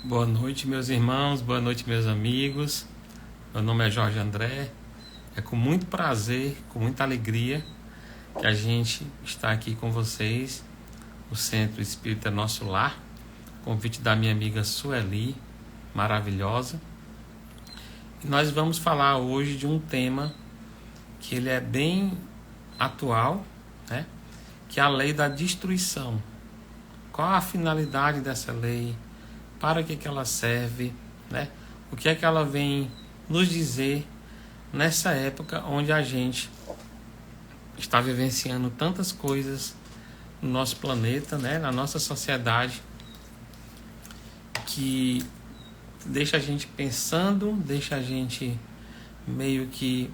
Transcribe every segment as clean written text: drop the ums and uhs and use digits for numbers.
Boa noite, meus irmãos, boa noite, meus amigos. Meu nome é Jorge André. É com muito prazer, com muita alegria que a gente está aqui com vocês no Centro Espírita Nosso Lar. Convite da minha amiga Sueli, maravilhosa. E nós vamos falar hoje de um tema que ele é bem atual, né? Que é a lei da destruição. Qual a finalidade dessa lei? Para que ela serve, né? O que é que ela vem nos dizer nessa época onde a gente está vivenciando tantas coisas no nosso planeta, né? Na nossa sociedade, que deixa a gente pensando, deixa a gente meio que,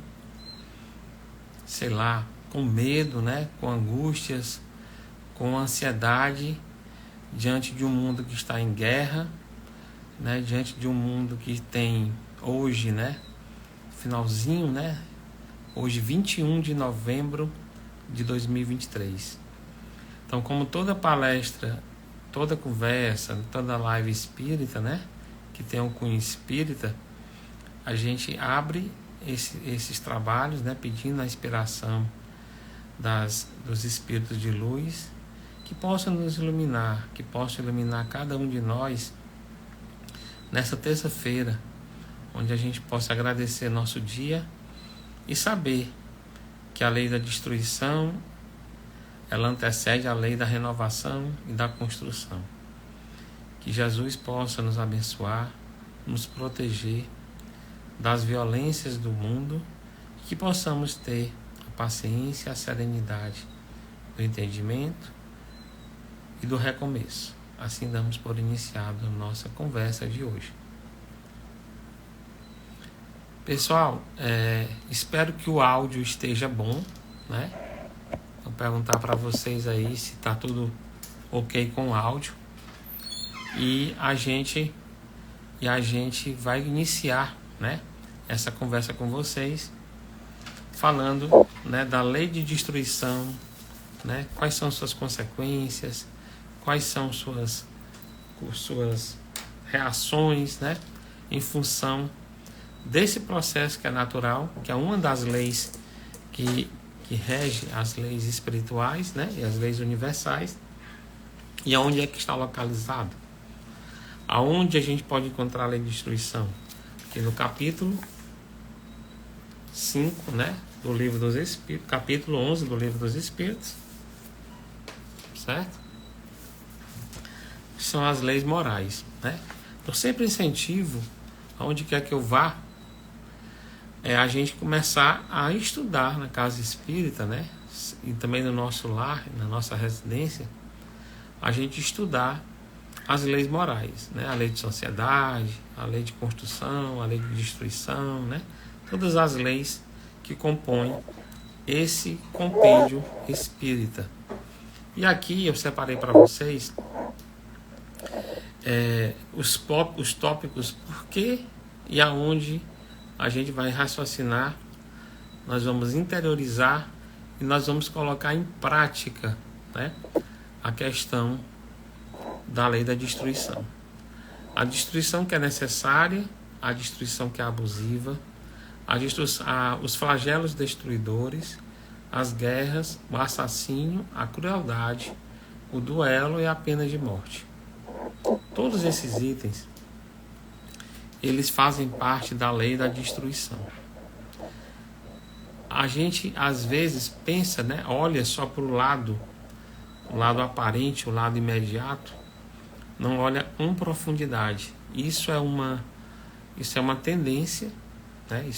sei lá, com medo, né? Com angústias, com ansiedade, diante de um mundo que está em guerra, né, diante de um mundo que tem hoje, né, finalzinho, né, hoje 21 de novembro de 2023. Então, como toda palestra, toda conversa, toda live espírita, né, que tem um cunho espírita, a gente abre esses trabalhos, né, pedindo a inspiração dos espíritos de luz, que possam nos iluminar, que possam iluminar cada um de nós nessa terça-feira, onde a gente possa agradecer nosso dia e saber que a lei da destruição, ela antecede a lei da renovação e da construção. Que Jesus possa nos abençoar, nos proteger das violências do mundo e que possamos ter a paciência, a serenidade do entendimento e do recomeço. Assim damos por iniciado a nossa conversa de hoje. Pessoal, espero que o áudio esteja bom, né? Vou perguntar para vocês aí se está tudo ok com o áudio. E a gente vai iniciar, né, essa conversa com vocês, falando, né, da lei de destruição, né? Quais são suas consequências, quais são suas reações, né, em função desse processo que é natural, que é uma das leis que rege as leis espirituais, né, e as leis universais. E aonde é que está localizado? Aonde a gente pode encontrar a lei de destruição? Aqui no capítulo 5, né, do Livro dos Espíritos, capítulo 11 do Livro dos Espíritos, certo? São as leis morais, né? Eu sempre incentivo, aonde quer que eu vá, a gente começar a estudar na casa espírita, né? E também no nosso lar, na nossa residência, a gente estudar as leis morais, né? A lei de sociedade, a lei de construção, a lei de destruição, né? Todas as leis que compõem esse compêndio espírita. E aqui eu separei para vocês os tópicos por que e aonde a gente vai raciocinar, nós vamos interiorizar e nós vamos colocar em prática, né, a questão da lei da destruição. A destruição que é necessária, a destruição que é abusiva, os flagelos destruidores, as guerras, o assassínio, a crueldade, o duelo e a pena de morte. Todos esses itens, eles fazem parte da lei da destruição. A gente, às vezes, pensa, né, olha só para o lado aparente, o lado imediato, não olha com profundidade. Isso é uma tendência, né?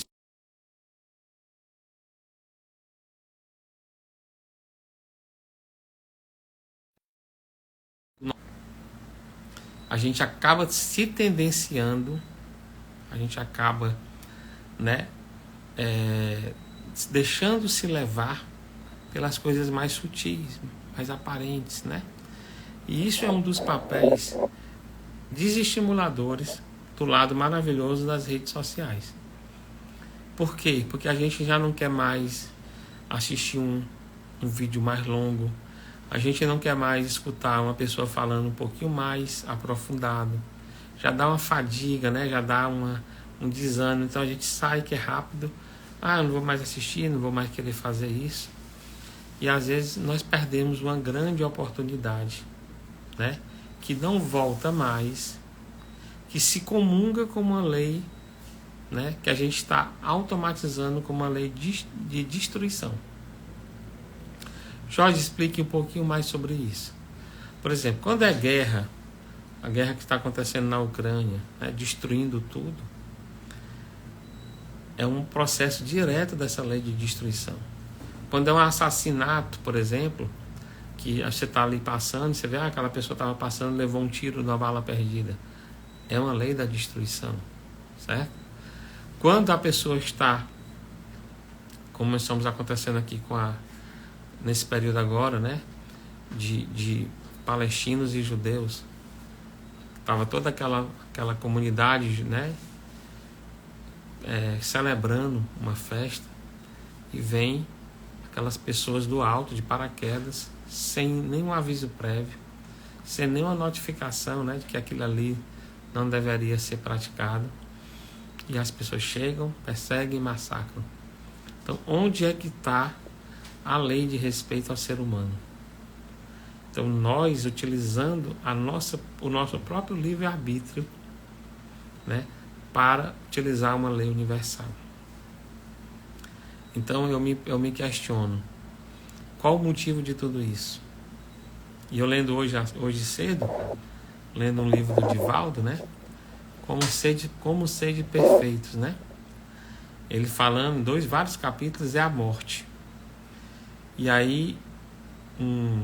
A gente acaba se tendenciando, a gente acaba, né, deixando se levar pelas coisas mais sutis, mais aparentes, né? E isso é um dos papéis desestimuladores do lado maravilhoso das redes sociais. Por quê? Porque a gente já não quer mais assistir um vídeo mais longo, a gente não quer mais escutar uma pessoa falando um pouquinho mais aprofundado, já dá uma fadiga, né? Já dá um desânimo. Então a gente sai que é rápido. Ah, eu não vou mais assistir, não vou mais querer fazer isso. E às vezes nós perdemos uma grande oportunidade, né? Que não volta mais, que se comunga com uma lei, né? Que a gente está automatizando como uma lei de destruição. Jorge, explique um pouquinho mais sobre isso. Por exemplo, quando é guerra, a guerra que está acontecendo na Ucrânia, né, destruindo tudo, é um processo direto dessa lei de destruição. Quando é um assassinato, por exemplo, que você está ali passando, você vê aquela pessoa estava passando, levou um tiro na bala perdida. É uma lei da destruição, certo? Quando a pessoa está, como estamos acontecendo aqui nesse período agora, né, de palestinos e judeus, estava toda aquela comunidade, né, celebrando uma festa, e vem aquelas pessoas do alto, de paraquedas, sem nenhum aviso prévio, sem nenhuma notificação, né, de que aquilo ali não deveria ser praticado, e as pessoas chegam, perseguem e massacram. Então, onde é que está a lei de respeito ao ser humano? Então, nós utilizando o nosso próprio livre-arbítrio, né, para utilizar uma lei universal. Então, eu me questiono, qual o motivo de tudo isso? E eu lendo hoje cedo, lendo um livro do Divaldo, né, como sede perfeitos, né? Ele falando, vários capítulos, é a morte. E aí, um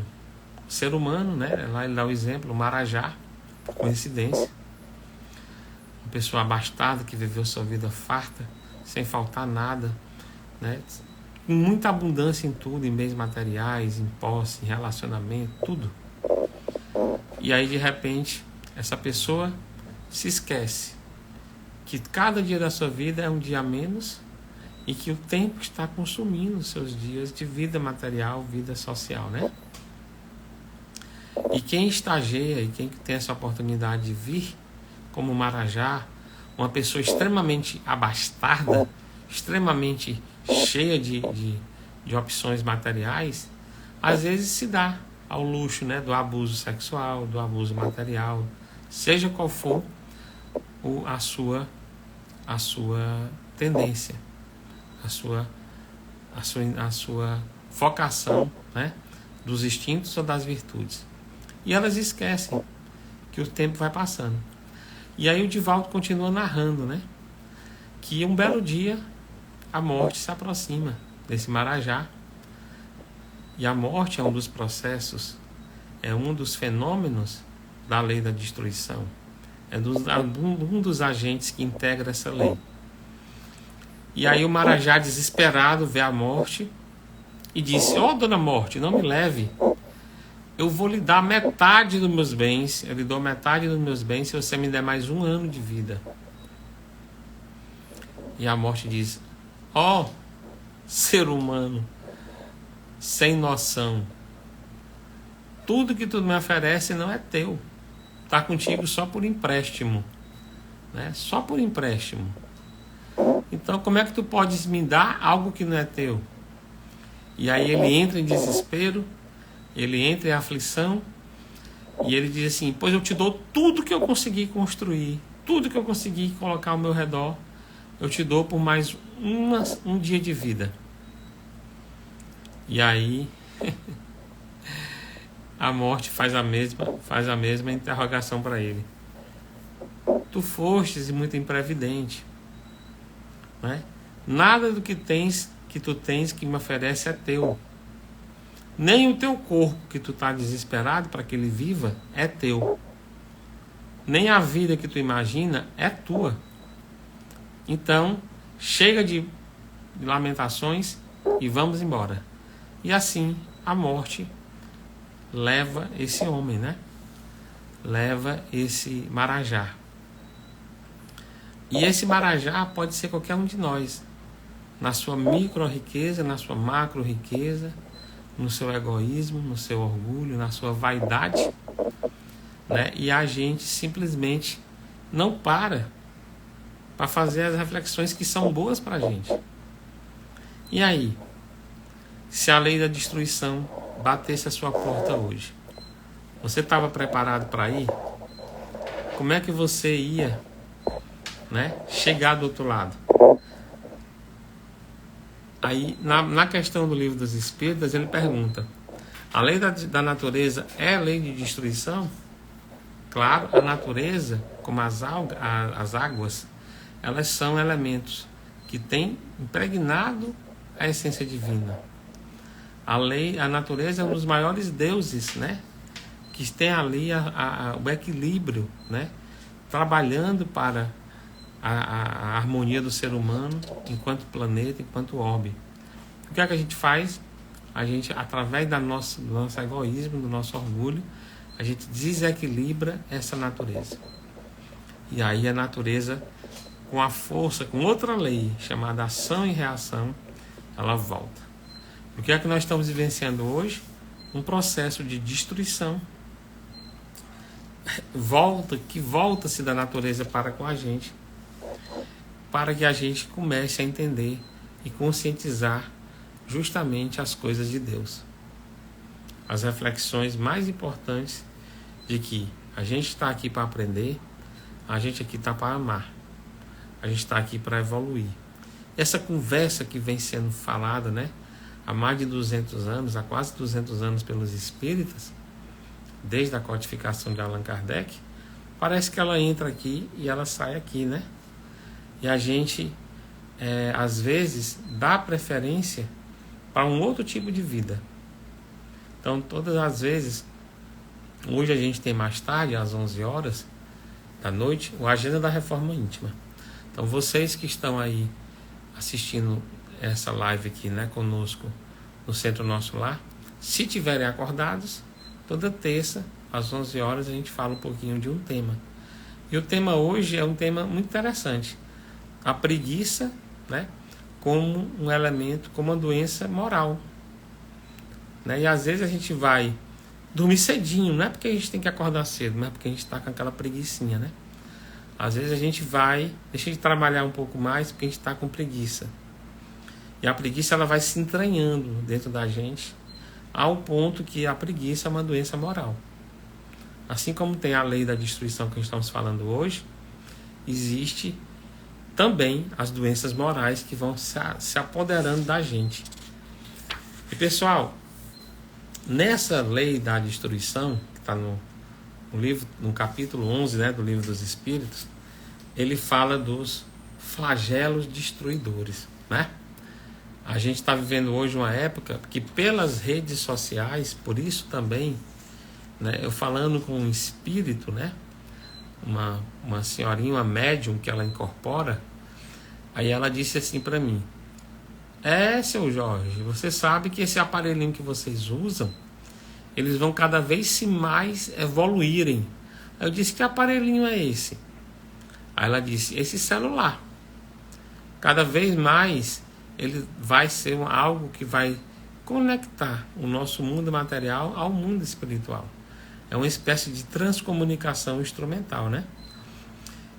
ser humano, né? Lá ele dá o exemplo, o Marajá, por coincidência. Uma pessoa abastada que viveu sua vida farta, sem faltar nada, né? Com muita abundância em tudo, em bens materiais, em posse, em relacionamento, tudo. E aí, de repente, essa pessoa se esquece que cada dia da sua vida é um dia a menos e que o tempo está consumindo os seus dias de vida material, vida social, né? E quem estageia e quem tem essa oportunidade de vir como Marajá, uma pessoa extremamente abastada, extremamente cheia de opções materiais, às vezes se dá ao luxo, né, do abuso sexual, do abuso material, seja qual for a sua tendência, a sua vocação, né, dos instintos ou das virtudes. E elas esquecem que o tempo vai passando. E aí o Divaldo continua narrando, né, que um belo dia a morte se aproxima desse Marajá. E a morte é um dos processos, é um dos fenômenos da lei da destruição. É um dos agentes que integra essa lei. E aí o Marajá, desesperado, vê a morte e disse: ó, dona morte, não me leve. Eu vou lhe dar metade dos meus bens. Eu lhe dou metade dos meus bens se você me der mais 1 ano de vida. E a morte diz: ó, ser humano sem noção, tudo que tu me oferece não é teu. Está contigo só por empréstimo, né? Só por empréstimo. Então, como é que tu podes me dar algo que não é teu? E aí ele entra em desespero, ele entra em aflição, e ele diz assim: pois eu te dou tudo que eu consegui construir, tudo que eu consegui colocar ao meu redor, eu te dou por mais um dia de vida. E aí a morte faz a mesma interrogação para ele. Tu fostes muito imprevidente, né? Nada do que tu tens que me oferece é teu. Nem o teu corpo que tu está desesperado para que ele viva é teu. Nem a vida que tu imagina é tua. Então, chega de lamentações e vamos embora. E assim a morte leva esse homem, né? Leva esse Marajá. E esse Marajá pode ser qualquer um de nós, na sua micro-riqueza, na sua macro-riqueza, no seu egoísmo, no seu orgulho, na sua vaidade, né? E a gente simplesmente não para fazer as reflexões que são boas para a gente. E aí, se a lei da destruição batesse a sua porta hoje, você estava preparado para ir? Como é que você ia, né, chegar do outro lado? Aí, na questão do Livro dos Espíritos, ele pergunta: a lei da natureza é a lei de destruição? Claro, a natureza, como as águas, elas são elementos que têm impregnado a essência divina. A natureza é um dos maiores deuses, né? Que tem ali o equilíbrio, né? Trabalhando para a harmonia do ser humano enquanto planeta, enquanto orbe. O que é que a gente faz? A gente, através do nosso egoísmo, do nosso orgulho, a gente desequilibra essa natureza. E aí a natureza, com a força, com outra lei, chamada ação e reação, ela volta. O que é que nós estamos vivenciando hoje? Um processo de destruição. Volta-se da natureza para com a gente, para que a gente comece a entender e conscientizar justamente as coisas de Deus. As reflexões mais importantes de que a gente está aqui para aprender, a gente aqui está para amar, a gente está aqui para evoluir. Essa conversa que vem sendo falada, né, há mais de 200 anos, há quase 200 anos pelos espíritas, desde a codificação de Allan Kardec, parece que ela entra aqui e ela sai aqui, né? E a gente, às vezes, dá preferência para um outro tipo de vida. Então, todas as vezes, hoje a gente tem mais tarde, às 11 horas da noite, o Agenda da Reforma Íntima. Então, vocês que estão aí assistindo essa live aqui, né, conosco no Centro Nosso Lar, se tiverem acordados, toda terça, às 11 horas, a gente fala um pouquinho de um tema. E o tema hoje é um tema muito interessante. A preguiça, né, como um elemento, como uma doença moral. Né? E às vezes a gente vai dormir cedinho, não é porque a gente tem que acordar cedo, mas é porque a gente está com aquela preguicinha, né? Às vezes a gente deixa de trabalhar um pouco mais porque a gente está com preguiça. E a preguiça ela vai se entranhando dentro da gente, ao ponto que a preguiça é uma doença moral. Assim como tem a lei da destruição que estamos falando hoje, existe também as doenças morais que vão se apoderando da gente. E pessoal, nessa lei da destruição, que está no capítulo 11, né, do Livro dos Espíritos, ele fala dos flagelos destruidores, né? A gente está vivendo hoje uma época que pelas redes sociais, por isso também, né, eu falando com um espírito, né, uma senhorinha, uma médium que ela incorpora, aí ela disse assim para mim: seu Jorge, você sabe que esse aparelhinho que vocês usam, eles vão cada vez mais evoluírem. Aí eu disse: que aparelhinho é esse? Aí ela disse: esse celular. Cada vez mais ele vai ser algo que vai conectar o nosso mundo material ao mundo espiritual. É uma espécie de transcomunicação instrumental, né?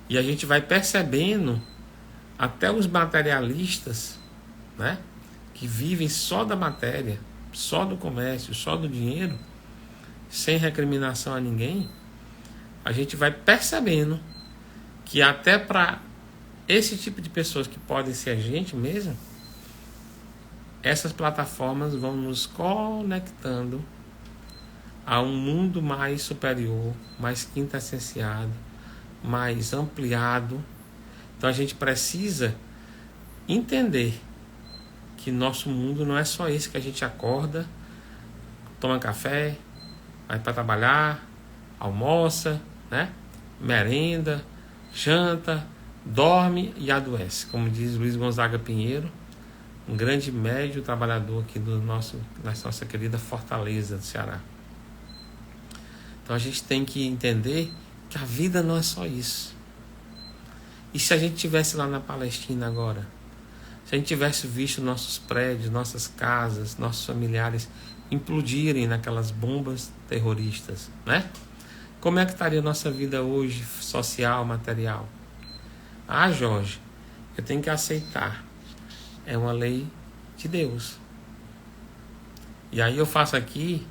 E a gente vai percebendo, até os materialistas, né, que vivem só da matéria, só do comércio, só do dinheiro, sem recriminação a ninguém, a gente vai percebendo que até para esse tipo de pessoas que podem ser a gente mesmo, essas plataformas vão nos conectando a um mundo mais superior, mais quintessenciado, mais ampliado. Então a gente precisa entender que nosso mundo não é só esse que a gente acorda, toma café, vai para trabalhar, almoça, né, merenda, janta, dorme e adoece. Como diz Luiz Gonzaga Pinheiro, um grande médium trabalhador aqui da nossa querida Fortaleza do Ceará. Então a gente tem que entender que a vida não é só isso. E se a gente estivesse lá na Palestina agora? Se a gente tivesse visto nossos prédios, nossas casas, nossos familiares implodirem naquelas bombas terroristas, né? Como é que estaria a nossa vida hoje, social, material? Ah, Jorge, eu tenho que aceitar. É uma lei de Deus. E aí eu faço aqui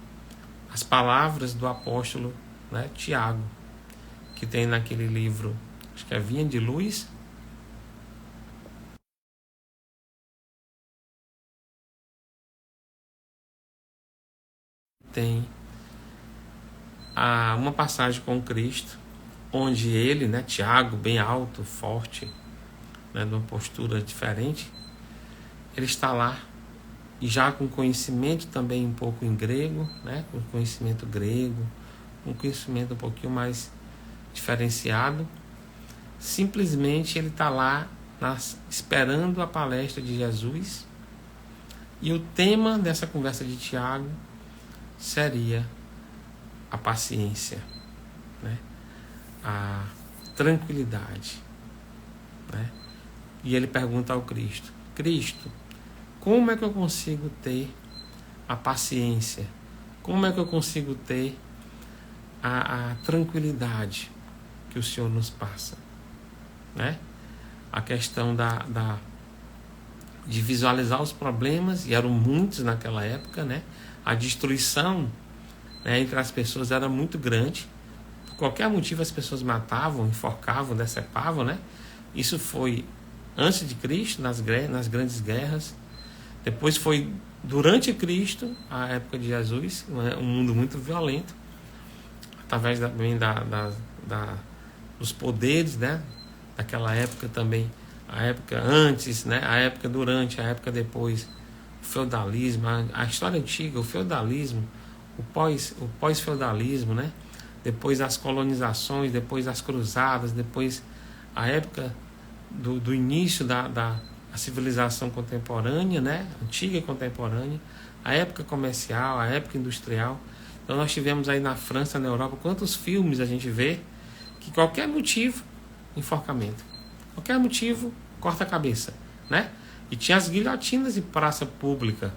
as palavras do apóstolo, né, Tiago, que tem naquele livro, acho que é Vinha de Luz. Tem uma passagem com Cristo, onde ele, né, Tiago, bem alto, forte, né, de uma postura diferente, ele está lá, e já com conhecimento também um pouco em grego, né, com conhecimento grego, um conhecimento um pouquinho mais diferenciado. Simplesmente ele está lá esperando a palestra de Jesus, e o tema dessa conversa de Tiago seria a paciência, né? A tranquilidade, né? E ele pergunta ao Cristo: Cristo, como é que eu consigo ter a paciência? Como é que eu consigo ter a tranquilidade que o Senhor nos passa, né? A questão de visualizar os problemas, e eram muitos naquela época, né? A destruição, né, entre as pessoas era muito grande. Por qualquer motivo as pessoas matavam, enforcavam, decepavam, né? Isso foi antes de Cristo, nas grandes guerras. Depois foi durante Cristo, a época de Jesus, um mundo muito violento, através também dos poderes, né, daquela época também, a época antes, né, a época durante, a época depois, o feudalismo, a história antiga, o feudalismo, o pós-feudalismo, né, depois as colonizações, depois as cruzadas, depois a época do início da civilização contemporânea, né, antiga e contemporânea, a época comercial, a época industrial. Então nós tivemos aí na França, na Europa, quantos filmes a gente vê que qualquer motivo, enforcamento, qualquer motivo, corta a cabeça, né? E tinha as guilhotinas em praça pública.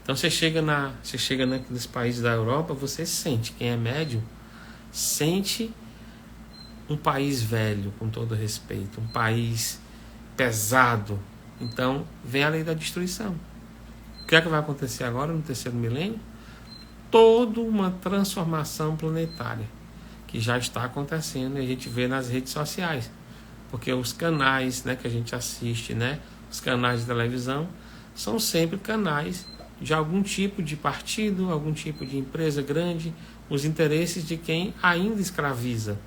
Então você chega naqueles países da Europa, você sente, quem é médium, sente um país velho, com todo respeito, um país pesado. Então vem a lei da destruição. O que é que vai acontecer agora no terceiro milênio? Toda uma transformação planetária que já está acontecendo, e a gente vê nas redes sociais, porque os canais, né, que a gente assiste, né, os canais de televisão, são sempre canais de algum tipo de partido, algum tipo de empresa grande, os interesses de quem ainda escraviza,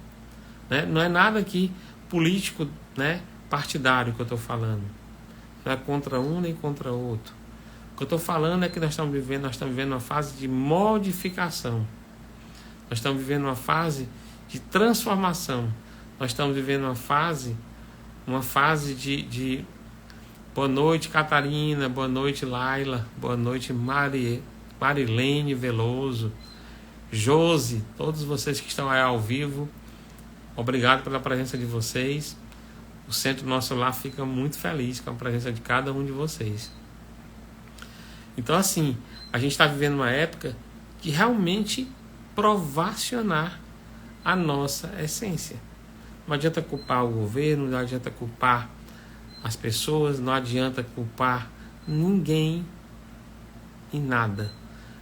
né? Não é nada aqui político, né, partidário que eu estou falando, não é contra um nem contra outro. O que eu estou falando é que nós estamos vivendo uma fase de modificação, nós estamos vivendo uma fase de transformação, nós estamos vivendo uma fase de boa noite, Catarina, boa noite, Laila, boa noite, Marilene Veloso, Josi, todos vocês que estão aí ao vivo, obrigado pela presença de vocês. O Centro Nosso Lar fica muito feliz com a presença de cada um de vocês. Então, assim, a gente está vivendo uma época que realmente provacionar a nossa essência. Não adianta culpar o governo, não adianta culpar as pessoas, não adianta culpar ninguém em nada.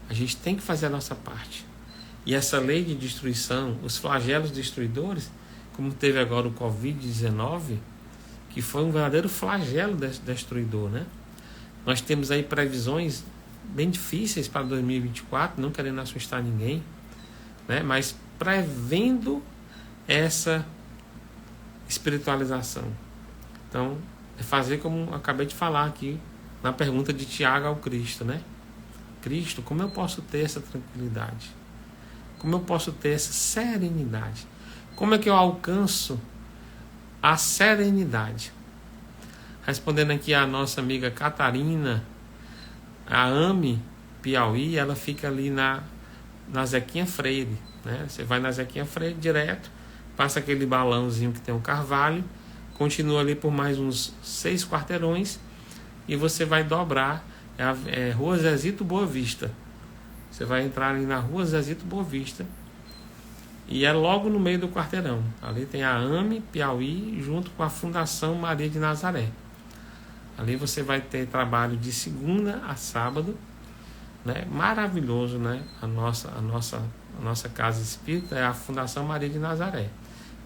A gente tem que fazer a nossa parte. E essa lei de destruição, os flagelos destruidores, como teve agora o Covid-19, que foi um verdadeiro flagelo destruidor, né? Nós temos aí previsões bem difíceis para 2024, não querendo assustar ninguém, né? Mas prevendo essa espiritualização. Então, é fazer como eu acabei de falar aqui na pergunta de Tiago ao Cristo, né? Cristo, como eu posso ter essa tranquilidade? Como eu posso ter essa serenidade? Como é que eu alcanço a serenidade? Respondendo aqui a nossa amiga Catarina, a AME Piauí, ela fica ali na Zequinha Freire, né? Você vai na Zequinha Freire direto, passa aquele balãozinho que tem um carvalho, continua ali por mais uns 6 quarteirões e você vai dobrar, Rua Zezito Boa Vista. Você vai entrar ali na Rua Zezito Boa Vista E é logo no meio do quarteirão. Ali tem a AME Piauí, junto com a Fundação Maria de Nazaré. Ali você vai ter trabalho de segunda a sábado, né? Maravilhoso, né? A nossa casa espírita é a Fundação Maria de Nazaré,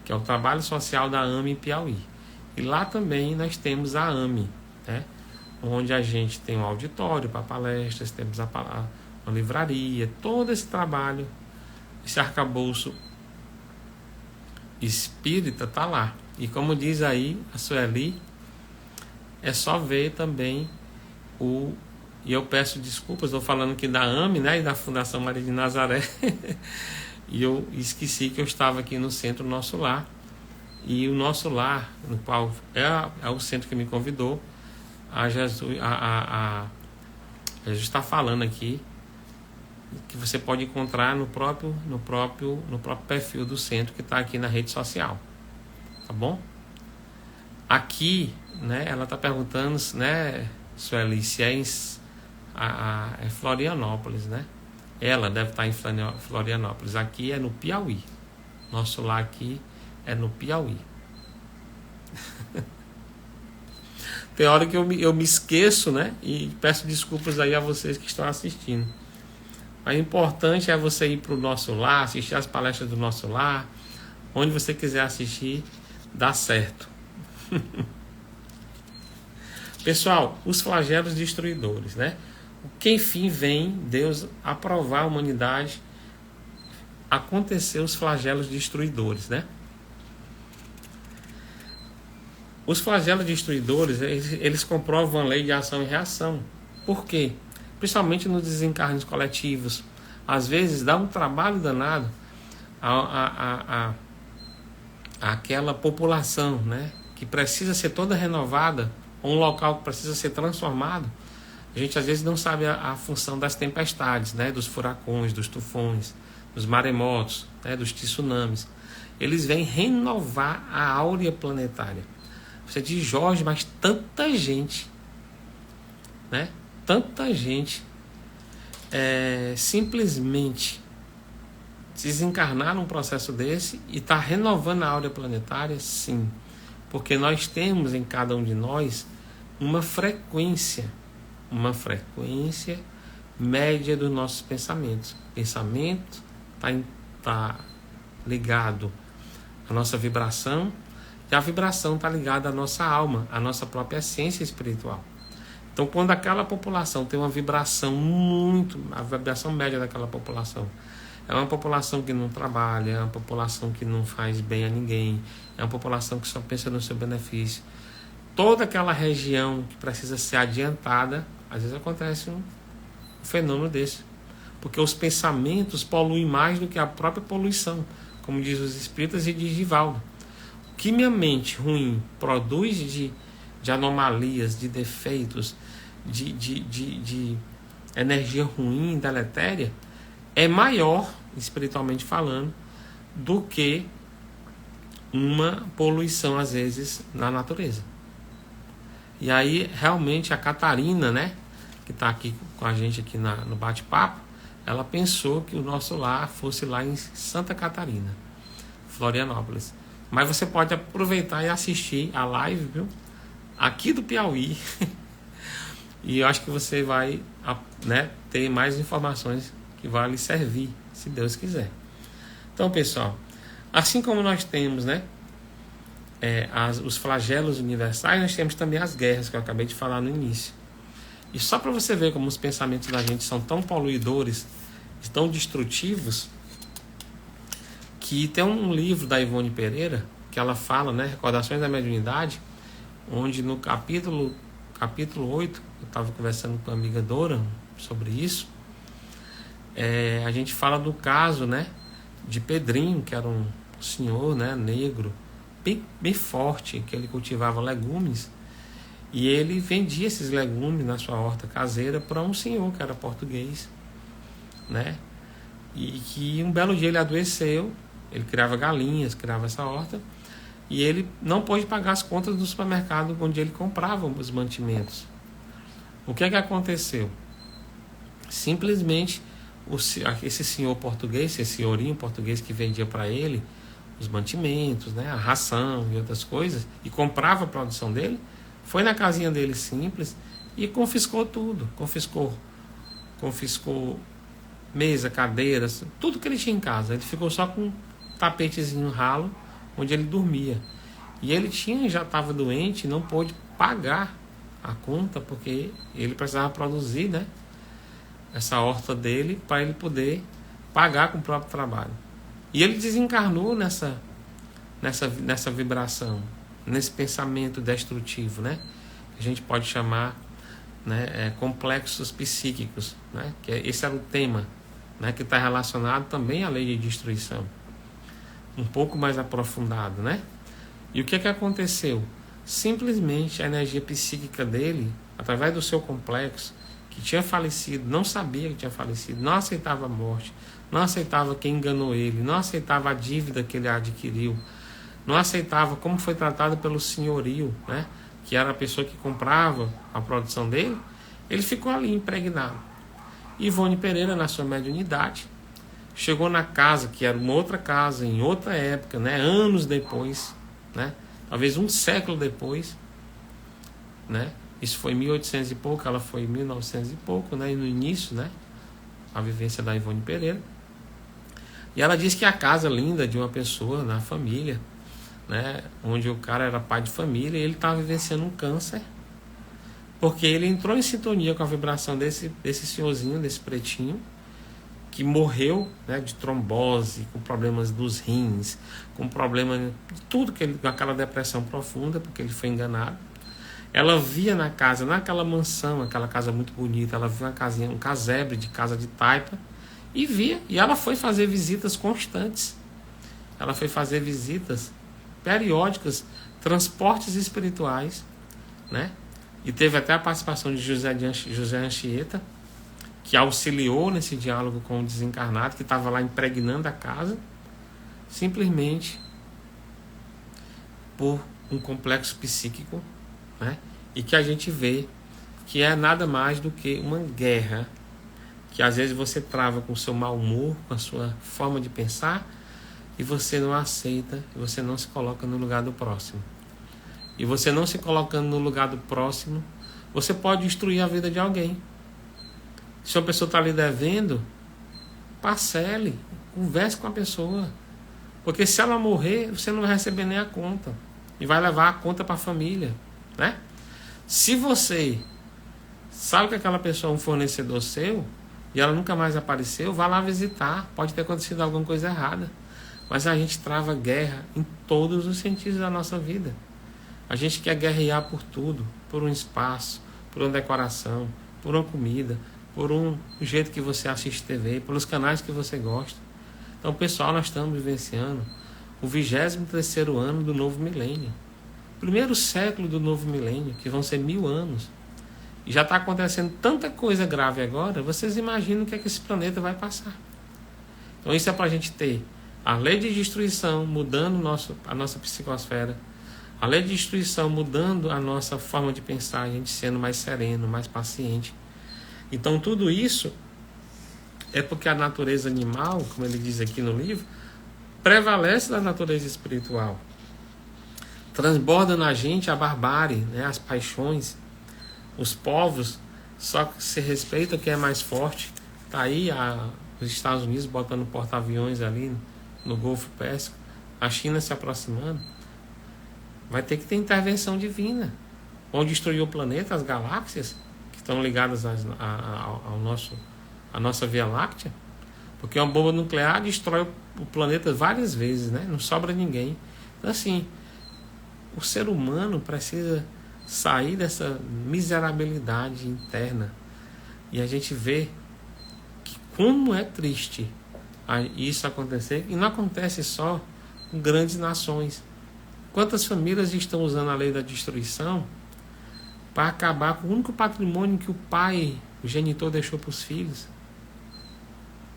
que é o trabalho social da AME Piauí. E lá também nós temos a AME, né? Onde a gente tem um auditório para palestras, temos uma livraria, todo esse trabalho, esse arcabouço espírita está lá. E como diz aí a Sueli, é só ver também e eu peço desculpas, estou falando aqui da AME, né, e da Fundação Maria de Nazaré, e eu esqueci que eu estava aqui no Centro Nosso Lar, e o Nosso Lar, no qual é o centro que me convidou, a Jesus está falando aqui, que você pode encontrar no próprio perfil do centro, que está aqui na rede social, tá bom? Aqui, né, ela está perguntando, né, Sueli, se é é Florianópolis, né? Ela deve estar em Florianópolis. Aqui é no Piauí. Nosso lar aqui é no Piauí. Tem hora que eu me esqueço, né? E peço desculpas aí a vocês que estão assistindo. O importante é você ir para o Nosso Lar, assistir as palestras do Nosso Lar. Onde você quiser assistir, dá certo. Pessoal, os flagelos destruidores, né? Que enfim vem Deus aprovar a humanidade, acontecer os flagelos destruidores, né? Os flagelos destruidores, eles comprovam a lei de ação e reação. Por quê? Principalmente nos desencarnes coletivos. Às vezes dá um trabalho danado àquela população, né? Que precisa ser toda renovada, um local que precisa ser transformado. A gente às vezes não sabe a função das tempestades, né? Dos furacões, dos tufões, dos maremotos, né? Dos tsunamis. Eles vêm renovar a áurea planetária. Você diz, Jorge, mas tanta gente, né? Tanta gente simplesmente desencarnar num processo desse e está renovando a áurea planetária? Sim. Porque nós temos em cada um de nós uma frequência média dos nossos pensamentos. O pensamento está ligado à nossa vibração, e a vibração está ligada à nossa alma, à nossa própria essência espiritual. Então, quando aquela população tem uma vibração a vibração média daquela população é uma população que não trabalha, é uma população que não faz bem a ninguém, é uma população que só pensa no seu benefício, toda aquela região que precisa ser adiantada, às vezes acontece um fenômeno desse, porque os pensamentos poluem mais do que a própria poluição, como diz os espíritas e diz Divaldo. O que minha mente ruim produz de anomalias, de defeitos, de energia ruim, deletéria, é maior, espiritualmente falando, do que uma poluição, às vezes, na natureza. E aí, realmente, a Catarina, né, que está aqui com a gente aqui no bate-papo, ela pensou que o Nosso Lar fosse lá em Santa Catarina, Florianópolis. Mas você pode aproveitar e assistir a live, viu? Aqui do Piauí. E eu acho que você vai, né, ter mais informações que vai lhe servir, se Deus quiser. Então, pessoal, assim como nós temos, né, os flagelos universais, nós temos também as guerras, que eu acabei de falar no início. E só para você ver como os pensamentos da gente são tão poluidores, tão destrutivos, que tem um livro da Ivone Pereira, que ela fala, né, Recordações da Mediunidade, onde no capítulo 8, eu estava conversando com a amiga Dora sobre isso, a gente fala do caso, né, de Pedrinho, que era um senhor, né, negro, bem forte, que ele cultivava legumes, e ele vendia esses legumes na sua horta caseira para um senhor que era português, né, e que um belo dia ele adoeceu, ele criava galinhas, criava essa horta, e ele não pôde pagar as contas do supermercado onde ele comprava os mantimentos. O que é que aconteceu? Simplesmente esse senhor português, esse senhorinho português que vendia para ele os mantimentos, né, a ração e outras coisas, e comprava a produção dele, foi na casinha dele simples e confiscou tudo. Confiscou mesa, cadeiras, tudo que ele tinha em casa. Ele ficou só com um tapetezinho ralo onde ele dormia. E ele já estava doente e não pôde pagar a conta, porque ele precisava produzir, né, essa horta dele para ele poder pagar com o próprio trabalho. E ele desencarnou nessa vibração, nesse pensamento destrutivo, né, que a gente pode chamar, né, complexos psíquicos, né, que esse era o tema, né, que está relacionado também à lei de destruição, um pouco mais aprofundado, né? E o que aconteceu? Simplesmente a energia psíquica dele, através do seu complexo, que tinha falecido, não sabia que tinha falecido, não aceitava a morte, não aceitava quem enganou ele, não aceitava a dívida que ele adquiriu, não aceitava como foi tratado pelo senhorio, né, que era a pessoa que comprava a produção dele. Ele ficou ali impregnado. Ivone Pereira, na sua mediunidade, chegou na casa, que era uma outra casa, em outra época, né, anos depois, né, talvez um século depois, né, isso foi em 1800 e pouco, ela foi em 1900 e pouco, né, e no início, né, a vivência da Ivone Pereira. E ela disse que a casa linda de uma pessoa na família, né, onde o cara era pai de família, e ele estava vivenciando um câncer, porque ele entrou em sintonia com a vibração desse senhorzinho, desse pretinho, que morreu, né, de trombose, com problemas dos rins, com problema de tudo, com aquela depressão profunda, porque ele foi enganado. Ela via na casa, naquela mansão, aquela casa muito bonita, ela via uma casinha, um casebre de casa de taipa, e via, e ela foi fazer visitas constantes. Ela foi fazer visitas periódicas, transportes espirituais, né? E teve até a participação de José Anchieta, que auxiliou nesse diálogo com o desencarnado, que estava lá impregnando a casa, simplesmente por um complexo psíquico, né? E que a gente vê que é nada mais do que uma guerra, que às vezes você trava com o seu mau humor, com a sua forma de pensar, e você não aceita, e você não se coloca no lugar do próximo. E você não se colocando no lugar do próximo, você pode destruir a vida de alguém. Se uma pessoa está lhe devendo, parcele, converse com a pessoa. Porque se ela morrer, você não vai receber nem a conta. E vai levar a conta para a família, né? Se você sabe que aquela pessoa é um fornecedor seu, e ela nunca mais apareceu, vá lá visitar. Pode ter acontecido alguma coisa errada. Mas a gente trava guerra em todos os sentidos da nossa vida. A gente quer guerrear por tudo, por um espaço, por uma decoração, por uma comida, por um jeito que você assiste TV, pelos canais que você gosta. Então, pessoal, nós estamos vivenciando o 23º ano do novo milênio. Primeiro século do novo milênio, que vão ser 1000 anos. E já está acontecendo tanta coisa grave agora, vocês imaginam o que é que esse planeta vai passar. Então, isso é para a gente ter a lei de destruição mudando a nossa psicosfera, a lei de destruição mudando a nossa forma de pensar, a gente sendo mais sereno, mais paciente. Então tudo isso é porque a natureza animal, como ele diz aqui no livro, prevalece da natureza espiritual. Transborda na gente a barbárie, né, as paixões. Os povos só se respeitam quem é mais forte. Está aí os Estados Unidos botando porta-aviões ali no Golfo Pérsico, a China se aproximando. Vai ter que ter intervenção divina. Vão destruir o planeta, as galáxias que estão ligadas à nossa Via Láctea. Porque uma bomba nuclear destrói o planeta várias vezes, né? Não sobra ninguém. Então, assim, o ser humano precisa sair dessa miserabilidade interna. E a gente vê que como é triste isso acontecer. E não acontece só com grandes nações. Quantas famílias estão usando a lei da destruição para acabar com o único patrimônio que o pai, o genitor, deixou para os filhos,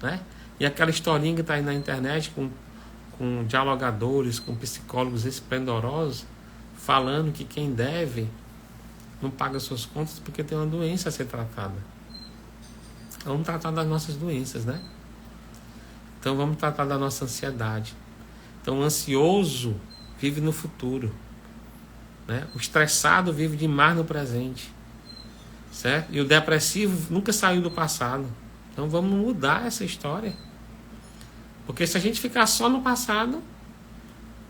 né? E aquela historinha que está aí na internet com dialogadores, com psicólogos esplendorosos, falando que quem deve não paga suas contas porque tem uma doença a ser tratada. Vamos tratar das nossas doenças, né? Então vamos tratar da nossa ansiedade. Então o ansioso vive no futuro, né? O estressado vive demais no presente, certo? E o depressivo nunca saiu do passado. Então vamos mudar essa história. Porque se a gente ficar só no passado,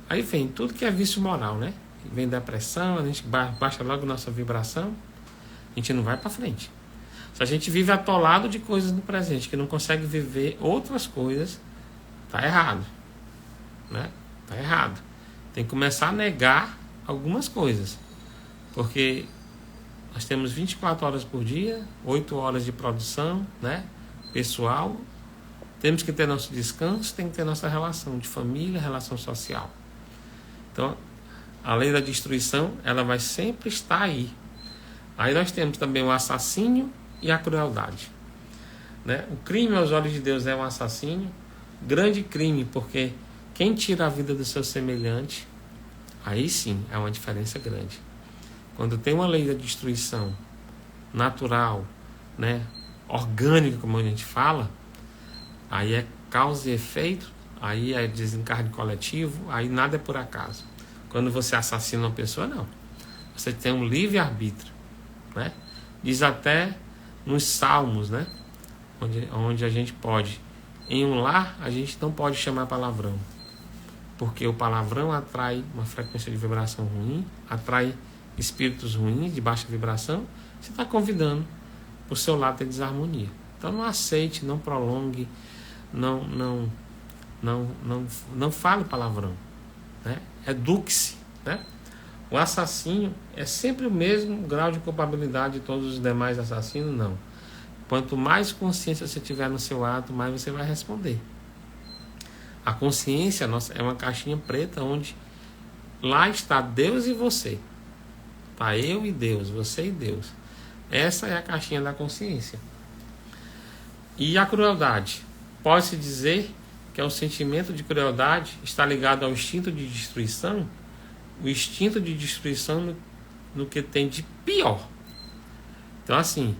aí vem tudo que é vício moral, né? Vem depressão, a gente baixa logo nossa vibração, a gente não vai para frente. Se a gente vive atolado de coisas no presente, que não consegue viver outras coisas, tá errado, né? Tá errado. Tem que começar a negar algumas coisas. Porque nós temos 24 horas por dia, 8 horas de produção, né? Pessoal. Temos que ter nosso descanso, tem que ter nossa relação de família, relação social. Então, a lei da destruição, ela vai sempre estar aí. Aí nós temos também o assassínio e a crueldade, né? O crime aos olhos de Deus é um assassínio, grande crime, porque quem tira a vida do seu semelhante, aí sim é uma diferença grande. Quando tem uma lei da destruição natural, né, orgânica, como a gente fala, aí é causa e efeito, aí é desencarne coletivo, aí nada é por acaso. Quando você assassina uma pessoa, não. Você tem um livre-arbítrio, né? Diz até nos Salmos, né? Onde a gente pode. Em um lar, a gente não pode chamar palavrão. Porque o palavrão atrai uma frequência de vibração ruim, atrai espíritos ruins, de baixa vibração. Você está convidando o seu lado ter desarmonia. Então não aceite, não prolongue, não fale palavrão, né? Eduque-se, né? O assassino é sempre o mesmo grau de culpabilidade de todos os demais assassinos? Não. Quanto mais consciência você tiver no seu ato, mais você vai responder. A consciência nossa é uma caixinha preta onde lá está Deus e você. Tá eu e Deus, você e Deus. Essa é a caixinha da consciência. E a crueldade? Pode-se dizer que é o sentimento de crueldade está ligado ao instinto de destruição, o instinto de destruição no que tem de pior. Então assim,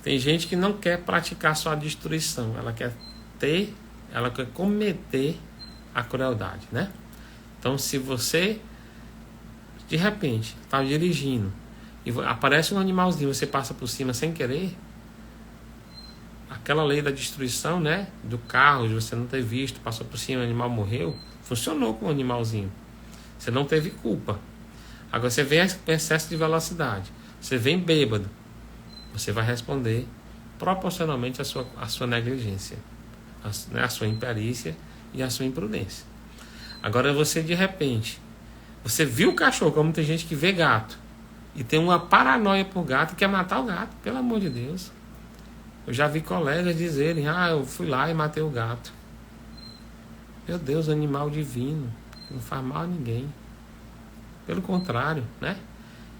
tem gente que não quer praticar só a destruição, ela quer cometer a crueldade, né? Então se você de repente está dirigindo e aparece um animalzinho, você passa por cima sem querer, aquela lei da destruição, né, do carro, de você não ter visto, passou por cima, o animal morreu, funcionou com o animalzinho. Você não teve culpa. Agora você vem com excesso de velocidade, você vem bêbado, você vai responder proporcionalmente à sua negligência, a sua imperícia e a sua imprudência. Agora você de repente, você viu o cachorro, como tem gente que vê gato e tem uma paranoia por gato e quer matar o gato, pelo amor de Deus. Eu já vi colegas dizerem, eu fui lá e matei o gato. Meu Deus, animal divino, não faz mal a ninguém. Pelo contrário, né?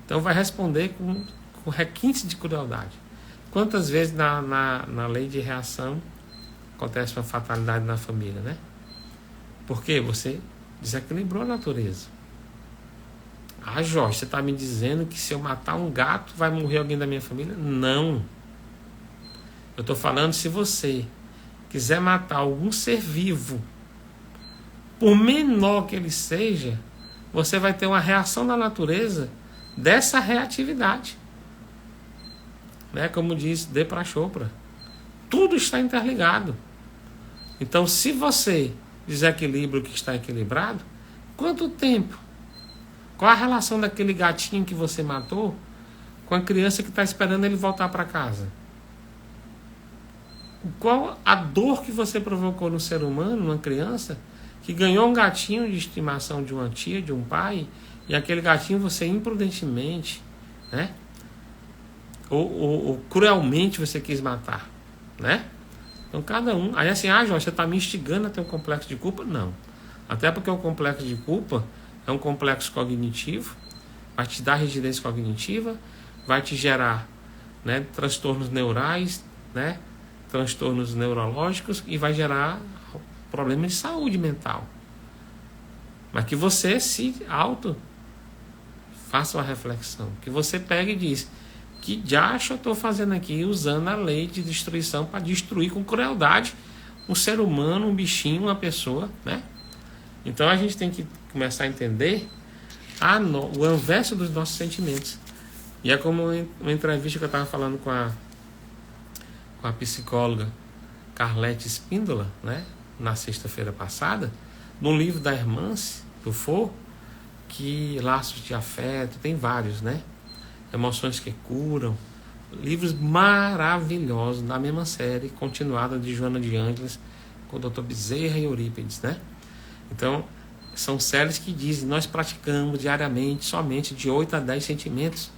Então vai responder com requinte de crueldade. Quantas vezes na lei de reação acontece uma fatalidade na família, né? Porque você desequilibrou a natureza. Jorge, você está me dizendo que se eu matar um gato vai morrer alguém da minha família? Não. Eu estou falando, se você quiser matar algum ser vivo, por menor que ele seja, você vai ter uma reação da natureza dessa reatividade. Né? Como diz Deepak Chopra, tudo está interligado. Então, se você desequilibra o que está equilibrado, quanto tempo? Qual a relação daquele gatinho que você matou com a criança que está esperando ele voltar para casa? Qual a dor que você provocou no ser humano, numa criança, que ganhou um gatinho de estimação de uma tia, de um pai, e aquele gatinho você imprudentemente, né? Ou cruelmente você quis matar, né? Então cada um... Aí assim, Jorge, você está me instigando a ter um complexo de culpa? Não. Até porque o complexo de culpa é um complexo cognitivo, vai te dar rigidez cognitiva, vai te gerar, né, transtornos neurais, né? Transtornos neurológicos e vai gerar problemas de saúde mental. Mas que você se faça uma reflexão, que você pegue e diz, Que diacho eu estou fazendo aqui usando a lei de destruição para destruir com crueldade um ser humano, um bichinho, uma pessoa, né? Então a gente tem que começar a entender o inverso dos nossos sentimentos. E é como uma entrevista que eu estava falando com a psicóloga Carlete Espíndola, né? Na sexta-feira passada, no livro da Hermance Dufour, que Laços de Afeto, tem vários, né? Emoções que Curam, livros maravilhosos da mesma série, continuada de Joana de Ângeles, com o Dr. Bezerra e Eurípides, né? Então, são séries que dizem, nós praticamos diariamente somente de 8 a 10 sentimentos.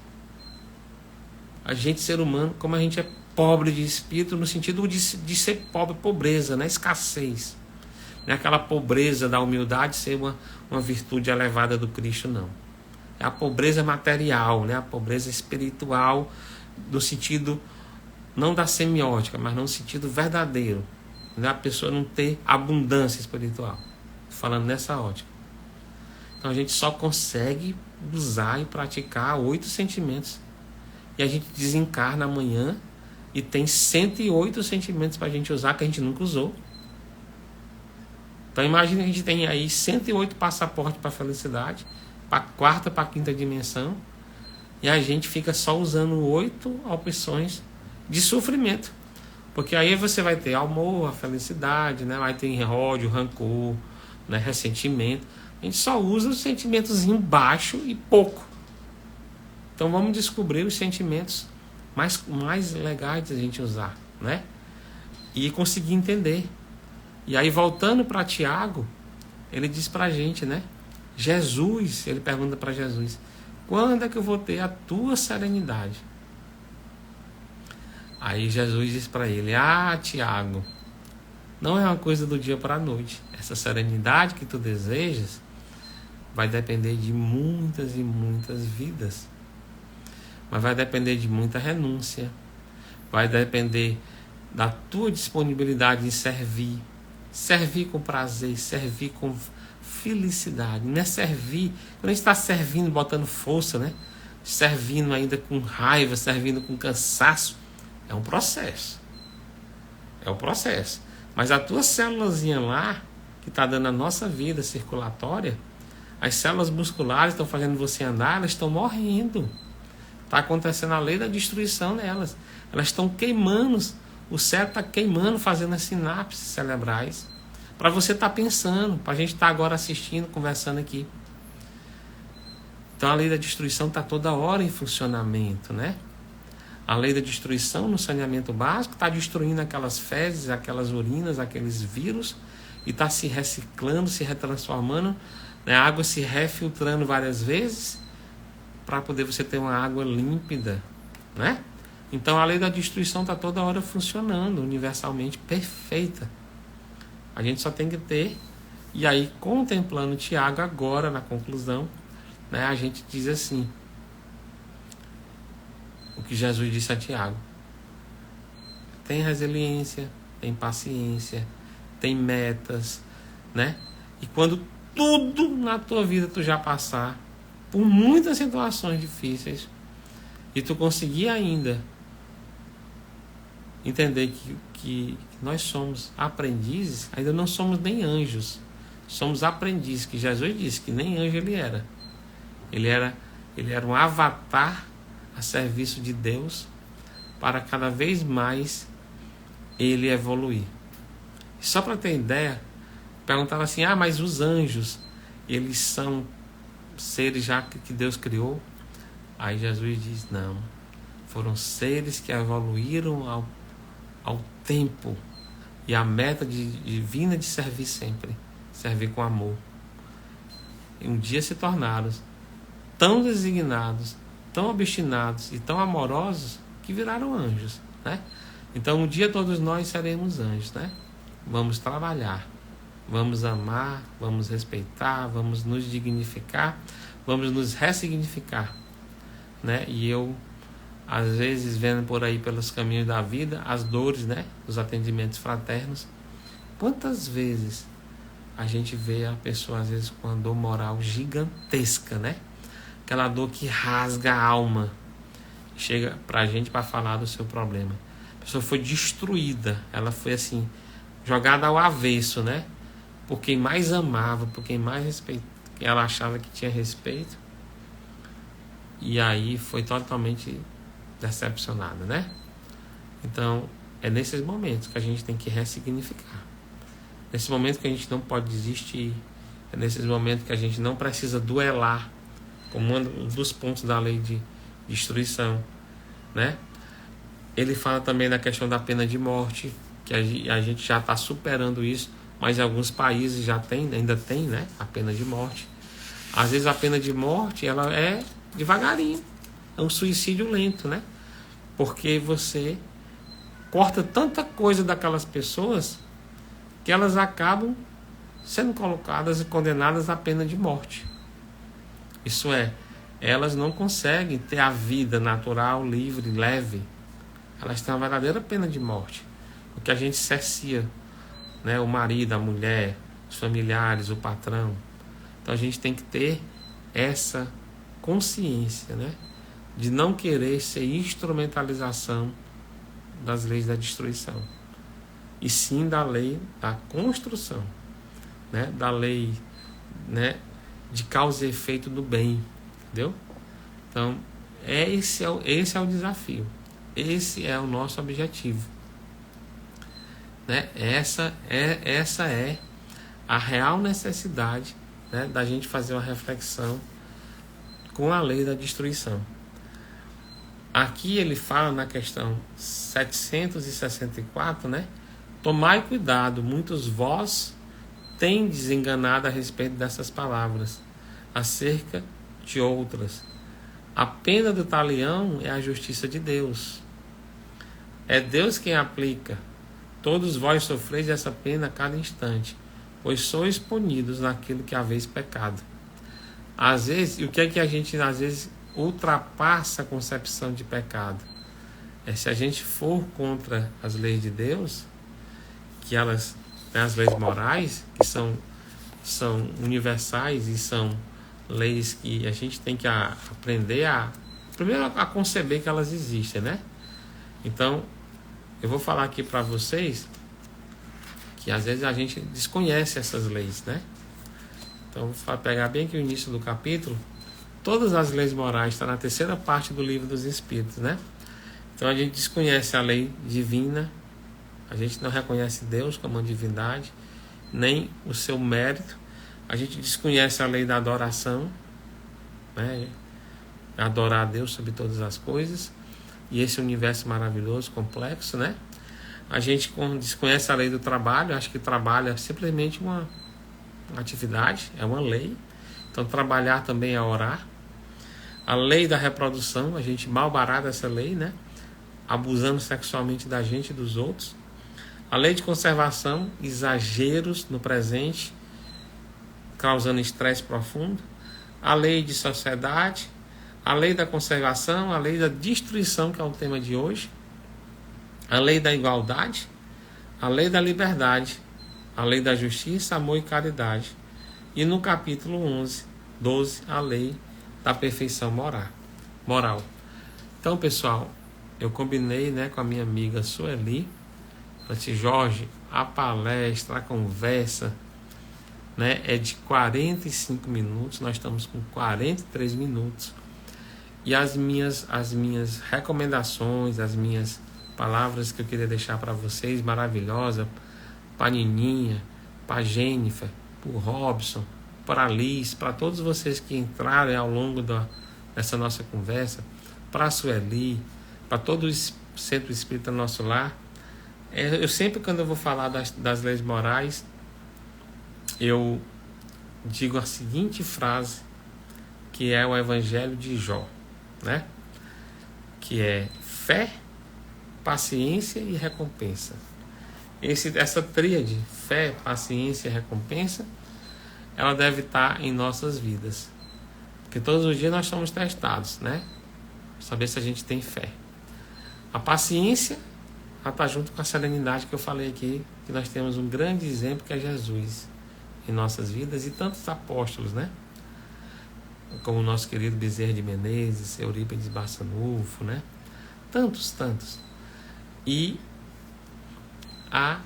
A gente, ser humano, como a gente é pobre de espírito, no sentido de ser pobre, pobreza, né? Escassez. Não é aquela pobreza da humildade ser uma virtude elevada do Cristo, não. É a pobreza material, né? A pobreza espiritual, no sentido, não da semiótica, mas no sentido verdadeiro. Né? A pessoa não ter abundância espiritual. Falando nessa ótica. Então a gente só consegue usar e praticar 8 sentimentos. E a gente desencarna amanhã e tem 108 sentimentos para a gente usar que a gente nunca usou. Então imagina que a gente tem aí 108 passaportes para a felicidade, para a quarta, para a quinta dimensão, e a gente fica só usando 8 opções de sofrimento. Porque aí você vai ter amor, a felicidade, né? Vai ter ódio, rancor, né? Ressentimento. A gente só usa os sentimentos baixo e pouco. Então vamos descobrir os sentimentos mais legais de a gente usar, né? E conseguir entender. E aí, voltando para Tiago, ele diz para a gente, né? Jesus, ele pergunta para Jesus, quando é que eu vou ter a tua serenidade? Aí Jesus diz para ele, Tiago, não é uma coisa do dia para a noite. Essa serenidade que tu desejas vai depender de muitas e muitas vidas. Mas vai depender de muita renúncia. Vai depender da tua disponibilidade em servir. Servir com prazer, servir com felicidade. Não é servir, quando a gente está servindo, botando força, né? Servindo ainda com raiva, servindo com cansaço, é um processo. É um processo. Mas a tua célulazinha lá, que está dando a nossa vida circulatória, as células musculares estão fazendo você andar, elas estão morrendo. Está acontecendo a lei da destruição nelas. Elas estão queimando, o cérebro está queimando, fazendo as sinapses cerebrais. Para você estar pensando, para a gente estar agora assistindo, conversando aqui. Então a lei da destruição está toda hora em funcionamento, né? A lei da destruição no saneamento básico está destruindo aquelas fezes, aquelas urinas, aqueles vírus, e está se reciclando, se retransformando, né? A água se refiltrando várias vezes, para poder você ter uma água límpida, né? Então a lei da destruição está toda hora funcionando, universalmente perfeita. A gente só tem que ter, e aí contemplando Tiago agora na conclusão, né, a gente diz assim, o que Jesus disse a Tiago: tem resiliência, tem paciência, tem metas, né? E quando tudo na tua vida tu já passar por muitas situações difíceis e tu conseguir ainda entender que nós somos aprendizes, ainda não somos nem anjos, somos aprendizes, que Jesus disse que nem anjo ele era. Ele era um avatar a serviço de Deus para cada vez mais ele evoluir. E só para ter ideia, perguntava assim, mas os anjos, eles são seres já que Deus criou? Aí Jesus diz, não, foram seres que evoluíram ao tempo e a meta divina de servir sempre, servir com amor. E um dia se tornaram tão designados, tão obstinados e tão amorosos que viraram anjos, né? Então um dia todos nós seremos anjos, né? Vamos trabalhar, vamos amar, vamos respeitar, vamos nos dignificar, vamos nos ressignificar, né? E eu, às vezes, vendo por aí pelos caminhos da vida, as dores, né? Os atendimentos fraternos, quantas vezes a gente vê a pessoa, às vezes, com uma dor moral gigantesca, né? Aquela dor que rasga a alma, chega pra gente para falar do seu problema. A pessoa foi destruída, ela foi assim, jogada ao avesso, né? Por quem mais amava, por quem mais respeitava, ela achava que tinha respeito, e aí foi totalmente decepcionada, né? Então, é nesses momentos que a gente tem que ressignificar. Nesse momento que a gente não pode desistir, é nesses momentos que a gente não precisa duelar, como um dos pontos da lei de destruição, né? Ele fala também da questão da pena de morte, que a gente já está superando isso, mas em alguns países já tem, ainda tem, né, a pena de morte. Às vezes a pena de morte, ela é devagarinho, é um suicídio lento, né? Porque você corta tanta coisa daquelas pessoas que elas acabam sendo colocadas e condenadas à pena de morte. Isso é, elas não conseguem ter a vida natural, livre, leve. Elas têm uma verdadeira pena de morte, porque a gente cercia, né, o marido, a mulher, os familiares, o patrão. Então a gente tem que ter essa consciência, né, de não querer ser instrumentalização das leis da destruição, e sim da lei da construção, né, da lei, né, de causa e efeito do bem, entendeu? Então esse é o desafio, esse é o nosso objetivo, né? Essa é a real necessidade, né, da gente fazer uma reflexão com a lei da destruição. Aqui ele fala na questão 764, né? Tomai cuidado, muitos vós tendes enganado a respeito dessas palavras, acerca de outras. A pena do talião é a justiça de Deus. É Deus quem aplica. Todos vós sofreis essa pena a cada instante, pois sois punidos naquilo que haveis pecado. Às vezes, e o que é que a gente às vezes ultrapassa a concepção de pecado? É se a gente for contra as leis de Deus, que elas, né, as leis morais, que são universais e são leis que a gente tem que aprender primeiro a conceber que elas existem, né? Então, eu vou falar aqui para vocês que às vezes a gente desconhece essas leis, né? Então, vou pegar bem aqui o início do capítulo. Todas as leis morais estão na terceira parte do livro dos Espíritos, né? Então, a gente desconhece a lei divina, a gente não reconhece Deus como uma divindade, nem o seu mérito. A gente desconhece a lei da adoração, né? Adorar a Deus sobre todas as coisas, e esse universo maravilhoso, complexo, né? A gente desconhece a lei do trabalho, acha que trabalho é simplesmente uma atividade, é uma lei. Então trabalhar também é orar. A lei da reprodução, a gente malbarata essa lei, né? Abusando sexualmente da gente e dos outros. A lei de conservação, exageros no presente, causando estresse profundo. A lei de sociedade, a lei da conservação, a lei da destruição, que é o tema de hoje. A lei da igualdade, a lei da liberdade, a lei da justiça, amor e caridade. E no capítulo 12, a lei da perfeição moral. Então, pessoal, eu combinei, né, com a minha amiga Sueli. Falei, Jorge, a palestra, a conversa, né, é de 45 minutos, nós estamos com 43 minutos. E as minhas recomendações, as minhas palavras que eu queria deixar para vocês, maravilhosa, para Nininha, para Jennifer, para o Robson, para a Liz, para todos vocês que entraram ao longo dessa nossa conversa, para a Sueli, para todo o Centro Espírita Nosso Lar. Eu sempre, quando eu vou falar das leis morais, eu digo a seguinte frase, que é o Evangelho de Jó, né? Que é fé, paciência e recompensa. Essa tríade, fé, paciência e recompensa, ela deve estar em nossas vidas. Porque todos os dias nós somos testados, né? Saber se a gente tem fé. A paciência, ela está junto com a serenidade que eu falei aqui, que nós temos um grande exemplo que é Jesus em nossas vidas e tantos apóstolos, né? como o nosso querido Bezerra de Menezes, Eurípides Barçanufo, né? Tantos. E a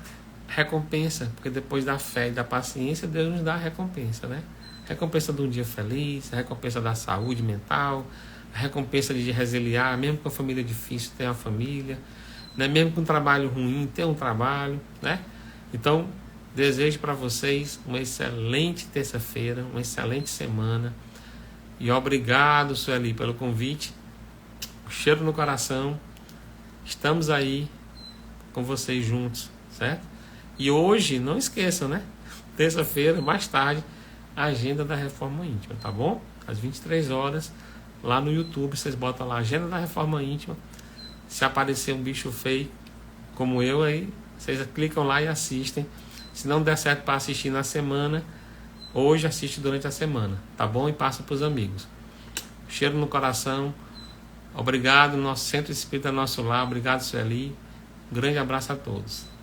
recompensa, porque depois da fé e da paciência, Deus nos dá a recompensa, né? Recompensa de um dia feliz, a recompensa da saúde mental, a recompensa de resiliar, mesmo com a família difícil, ter uma família, né? Mesmo com um trabalho ruim, ter um trabalho, né? Então, desejo para vocês uma excelente terça-feira, uma excelente semana. E obrigado, Sueli, pelo convite. Um cheiro no coração. Estamos aí com vocês juntos, certo? E hoje, não esqueçam, né? Terça-feira, mais tarde, a agenda da Reforma Íntima, tá bom? Às 23 horas, lá no YouTube, vocês botam lá Agenda da Reforma Íntima. Se aparecer um bicho feio como eu, aí vocês clicam lá e assistem. Se não der certo para assistir na semana, hoje assiste durante a semana, tá bom? E passa para os amigos. Cheiro no coração. Obrigado, nosso Centro Espírita Nosso Lar. Obrigado, Sueli. Um grande abraço a todos.